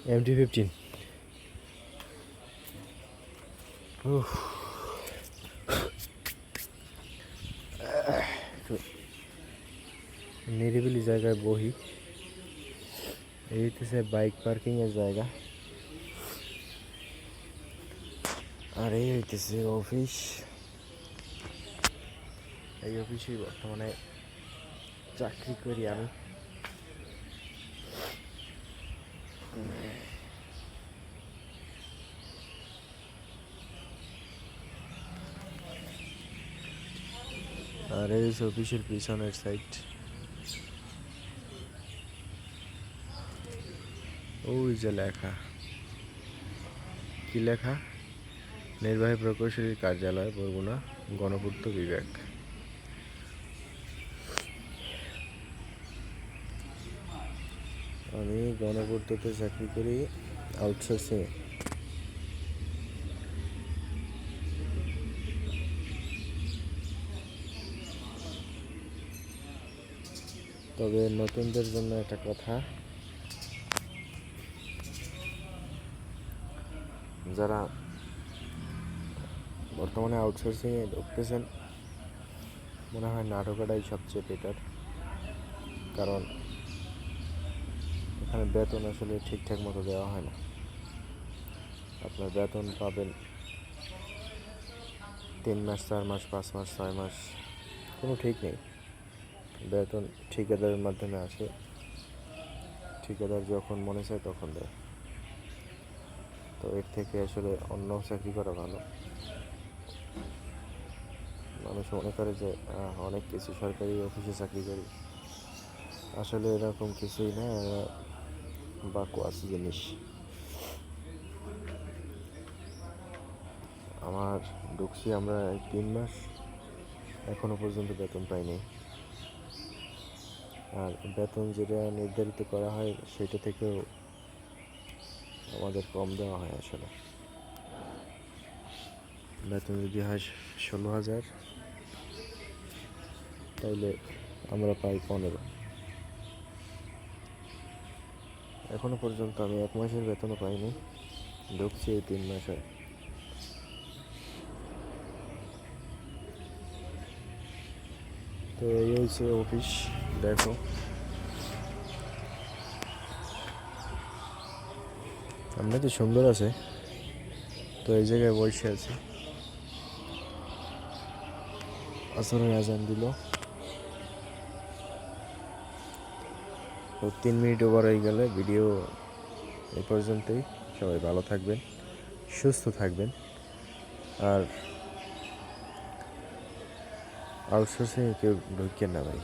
MT-15 নিরিবিলি জায়গায় বহি। এই হইতেছে বাইক পার্কিং এর জায়গা, আর এই হইতেছে অফিস। এই অফিসে বর্তমানে চাকরি করি আমি। আর এই হচ্ছে অফিসের পিছনের সাইড। ওই যে লেখা, কি লেখা? নির্বাহী প্রকৌশলীর কার্যালয়, বরগুনা, গণপূর্ত বিভাগ। আমি গণপূর্ততে চাকরি করি, আউটসোর্সিং। তবে নতুনদের জন্য একটা কথা, যারা বর্তমানে আউটসোর্সিংয়ে ঢুকতেছেন, মনে হয় না ঢোকাটাই সবচেয়ে বেটার। কারণ এখানে বেতন আসলে ঠিকঠাক মতো দেওয়া হয় না। আপনার বেতন পাবেন 3 মাস, 4 মাস, 5 মাস, 6 মাস, কোনো ঠিক নেই। বেতন ঠিকাদারের মাধ্যমে আসে, ঠিকাদার যখন মনে চায় তখন দেয়। তো এর থেকে আসলে অন্য চাকরি করা ভালো। মানুষ মনে করে যে অনেক কিছু, সরকারি অফিসে চাকরি করি, আসলে এরকম কিছুই না, বাকওয়াস জিনিস। আমার ঢুকছি আমরা 3 মাস, এখনো পর্যন্ত বেতন পাইনি। আর বেতন যেটা নির্ধারিত করা হয় সেটা থেকেও আমাদের কম দেওয়া হয়। আসলে বেতন যদি হয় 16,000, তাহলে আমরা পাই 15। এখনো পর্যন্ত আমি 1 মাসের বেতনও পাইনি, ঢুকছি এই 3 মাস হয়। তো এই হচ্ছে অফিস, দেখো এমনিতে সুন্দর আছে। তো এই জায়গায় বসে আছি, আসরের আজান দিল। তো 3 মিনিট ওভার হয়ে গেলে ভিডিও এই পর্যন্তই। সবাই ভালো থাকবেন, সুস্থ থাকবেন, আর আউটসোর্সিংয়ে কেউ ঢুকেন না ভাই।